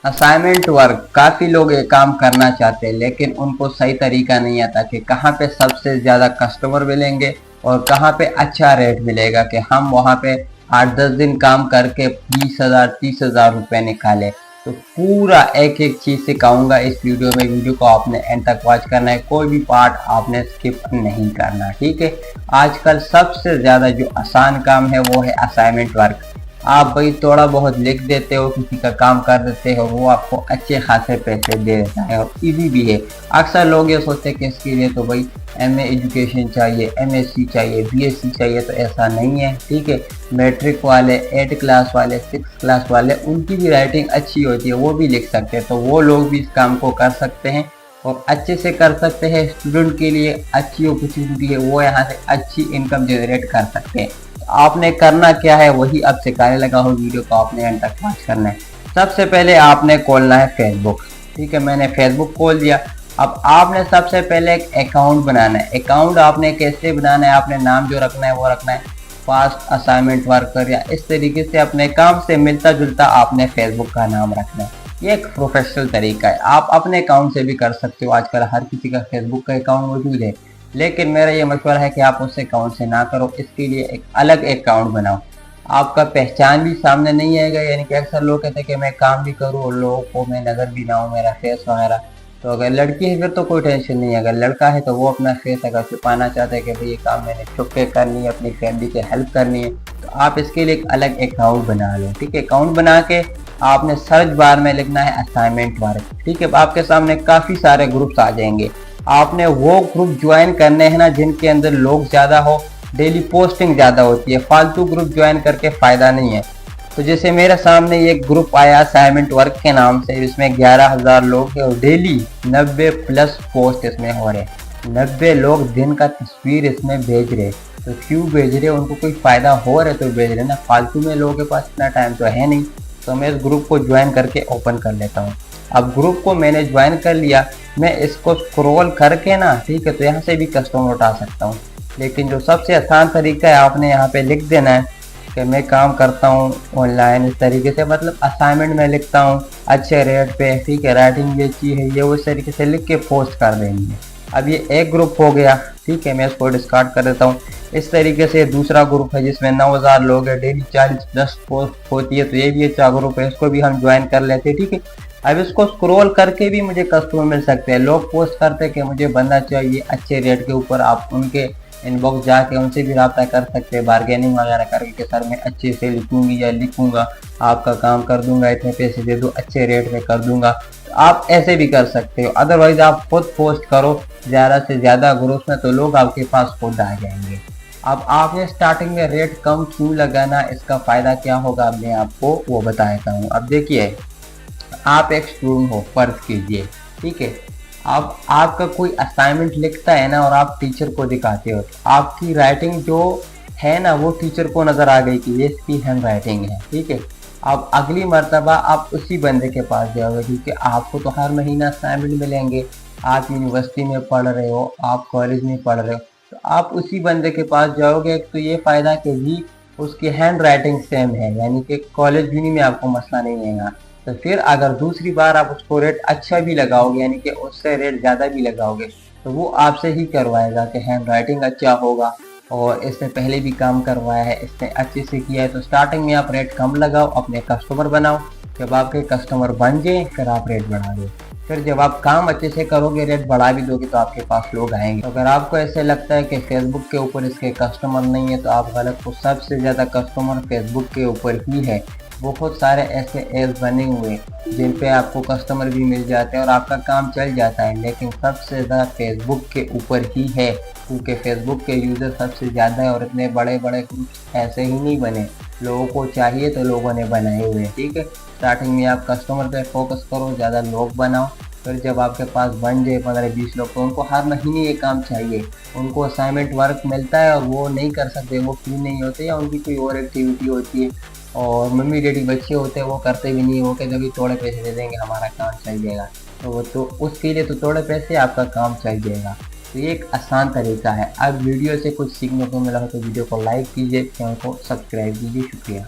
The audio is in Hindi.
असाइनमेंट वर्क काफ़ी लोग ये काम करना चाहते हैं, लेकिन उनको सही तरीका नहीं आता कि कहाँ पे सबसे ज़्यादा कस्टमर मिलेंगे और कहाँ पे अच्छा रेट मिलेगा कि हम वहाँ पे 8-10 दिन काम करके 20,000 30,000 रुपये निकालें। तो पूरा एक एक चीज़ सिखाऊंगा इस वीडियो में। वीडियो को आपने एंड तक वॉच करना है, कोई भी पार्ट आपने स्किप नहीं करना, ठीक है। आजकल सबसे ज़्यादा जो आसान काम है वो है असाइनमेंट वर्क। आप भाई थोड़ा बहुत लिख देते हो, किसी का काम कर देते हो, वो आपको अच्छे खासे पैसे दे देता है और इजी भी है। अक्सर लोग ये सोचते हैं कि इसके लिए तो भाई एमए एजुकेशन चाहिए, एमएससी चाहिए, बीएससी चाहिए, तो ऐसा नहीं है, ठीक है। मैट्रिक वाले, 8 क्लास वाले, 6 क्लास वाले, उनकी भी राइटिंग अच्छी होती है, वो भी लिख सकते हैं, तो वो लोग भी इस काम को कर सकते हैं और अच्छे से कर सकते हैं। स्टूडेंट के लिए अच्छी अपॉर्चुनिटी है, वो यहाँ से अच्छी इनकम जनरेट कर सकते हैं। आपने करना क्या है वही अब सिखाने लगा हूँ, वीडियो को आपने एंड तक वॉच करना है। सबसे पहले आपने खोलना है फेसबुक, ठीक है। मैंने फेसबुक खोल दिया। अब आपने सबसे पहले एक अकाउंट बनाना है। अकाउंट आपने कैसे बनाना है, आपने नाम जो रखना है वो रखना है फास्ट असाइनमेंट वर्कर, या इस तरीके से अपने काम से मिलता जुलता आपने फेसबुक का नाम रखना है। ये एक प्रोफेशनल तरीका है, आप अपने अकाउंट से भी कर सकते हो। आजकल हर किसी का फेसबुक का अकाउंट मौजूद है, लेकिन मेरा ये मशवरा है कि आप उस अकाउंट से ना करो, इसके लिए एक अलग अकाउंट बनाओ। आपका पहचान भी सामने नहीं आएगा, यानी कि अक्सर लोग कहते हैं कि मैं काम भी करूँ और लोगों को मैं नज़र भी ना हूँ, मेरा फेस वगैरह। तो अगर लड़की है फिर तो कोई टेंशन नहीं है, अगर लड़का है तो वो अपना फेस अगर छुपाना चाहता है कि भाई ये काम मैंने छुप के करनी है, अपनी फैमिली की हेल्प करनी है, तो आप इसके लिए एक अलग अकाउंट बना लो, ठीक है। अकाउंट बना के आपने सर्च बार में लिखना है असाइनमेंट वर्क, ठीक है। आपके सामने काफ़ी सारे ग्रुप्स आ जाएंगे। आपने वो ग्रुप ज्वाइन करने हैं ना जिनके अंदर लोग ज़्यादा हो, डेली पोस्टिंग ज़्यादा होती है। फालतू ग्रुप ज्वाइन करके फ़ायदा नहीं है। तो जैसे मेरे सामने ये ग्रुप आया असाइनमेंट वर्क के नाम से, इसमें 11,000 लोग हैं और डेली 90 प्लस पोस्ट इसमें हो रहे हैं। 90 लोग दिन का तस्वीर इसमें भेज रहे, तो क्यों भेज रहे? उनको कोई फ़ायदा हो रहा है तो भेज रहे ना, फालतू में लोगों के पास इतना टाइम तो है नहीं। तो मैं इस ग्रुप को ज्वाइन करके ओपन कर लेता हूँ। अब ग्रुप को मैंने ज्वाइन कर लिया, मैं इसको स्क्रॉल करके ना, ठीक है, तो यहाँ से भी कस्टमर उठा सकता हूँ। लेकिन जो सबसे आसान तरीका है, आपने यहाँ पे लिख देना है कि मैं काम करता हूँ ऑनलाइन, इस तरीके से, मतलब असाइनमेंट में लिखता हूँ अच्छे रेट पे, ठीक है, राइटिंग भी अच्छी है, ये उस तरीके से लिख के पोस्ट कर देंगे। अब ये एक ग्रुप हो गया, ठीक है, मैं इसको डिस्कार्ड कर देता हूँ। इस तरीके से दूसरा ग्रुप है जिसमें 9,000 लोग हैं, डेली 40 प्लस पोस्ट होती है, तो ये भी अच्छा ग्रुप है, इसको भी हम ज्वाइन कर लेते हैं, ठीक है। अब इसको स्क्रॉल करके भी मुझे कस्टमर मिल सकते हैं। लोग पोस्ट करते हैं कि मुझे बंदा चाहिए अच्छे रेट के ऊपर, आप उनके इनबॉक्स जाके उनसे भी रब्ता कर सकते हैं, बार्गेनिंग वगैरह करके कि सर मैं अच्छे से लिखूंगी या लिखूंगा, आपका काम कर दूंगा, इतने पैसे दे दो, अच्छे रेट में कर दूंगा। तो आप ऐसे भी कर सकते हो। अदरवाइज आप खुद पोस्ट करो ज़्यादा से ज़्यादा ग्रुप्स में, तो लोग आपके पास खुद आ जाएंगे। अब आपने स्टार्टिंग में रेट कम क्यों लगाना, इसका फ़ायदा क्या होगा, अब मैं आपको वो बताता हूँ। अब देखिए, आप एक स्टूडेंट हो, फर्ज कीजिए, ठीक है। अब आपका कोई असाइनमेंट लिखता है ना और आप टीचर को दिखाते हो, तो आपकी राइटिंग जो है ना वो टीचर को नज़र आ गई कि ये इसकी हैंड राइटिंग है, ठीक है। अब अगली मर्तबा आप उसी बंदे के पास जाओगे, क्योंकि आपको तो हर महीना असाइनमेंट मिलेंगे। आप यूनिवर्सिटी में पढ़ रहे हो, आप कॉलेज में पढ़ रहे हो, तो आप उसी बंदे के पास जाओगे। तो ये फ़ायदा कि जी उसकी हैंड राइटिंग सेम है, यानी कि कॉलेज यूनी में आपको मसला नहीं आएगा। तो फिर अगर दूसरी बार आप उसको रेट अच्छा भी लगाओगे, यानी कि उससे रेट ज़्यादा भी लगाओगे, तो वो आपसे ही करवाएगा कि हैंड राइटिंग अच्छा होगा और इसने पहले भी काम करवाया है, इसने अच्छे से किया है। तो स्टार्टिंग में आप रेट कम लगाओ, अपने कस्टमर बनाओ। जब आपके कस्टमर बन जाए फिर आप रेट बढ़ा दो। फिर जब आप काम अच्छे से करोगे, रेट बढ़ा भी दोगे, तो आपके पास लोग आएंगे। तो अगर आपको ऐसे लगता है कि फेसबुक के ऊपर इसके कस्टमर नहीं है, तो आप गलत हो। सबसे ज़्यादा कस्टमर फेसबुक के ऊपर ही है। बहुत सारे ऐसे ऐप्स बने हुए जिन पे आपको कस्टमर भी मिल जाते हैं और आपका काम चल जाता है, लेकिन सबसे ज़्यादा फेसबुक के ऊपर ही है, क्योंकि फेसबुक के यूज़र सबसे ज़्यादा है और इतने बड़े बड़े ग्रुप्स ऐसे ही नहीं बने, लोगों को चाहिए तो लोगों ने बनाए हुए हैं, ठीक है। स्टार्टिंग में आप कस्टमर पे फोकस करो, ज़्यादा लोग बनाओ। फिर जब आपके पास बन जाए 15-20 लोग, तो उनको हर महीने ये काम चाहिए, उनको असाइनमेंट वर्क मिलता है और वो नहीं कर सकते, वो फ्री नहीं होते या उनकी कोई और एक्टिविटी होती है, और मम्मी डैडी बच्चे होते हैं वो करते भी नहीं, वो कहते भी थोड़े पैसे दे देंगे हमारा काम चल जाएगा, तो वो तो उसके लिए तो थोड़े पैसे आपका काम चल जाएगा। तो ये एक आसान तरीका है। अब वीडियो से कुछ सीखने को मिला हो तो वीडियो को लाइक कीजिए, चैनल को सब्सक्राइब कीजिए। शुक्रिया।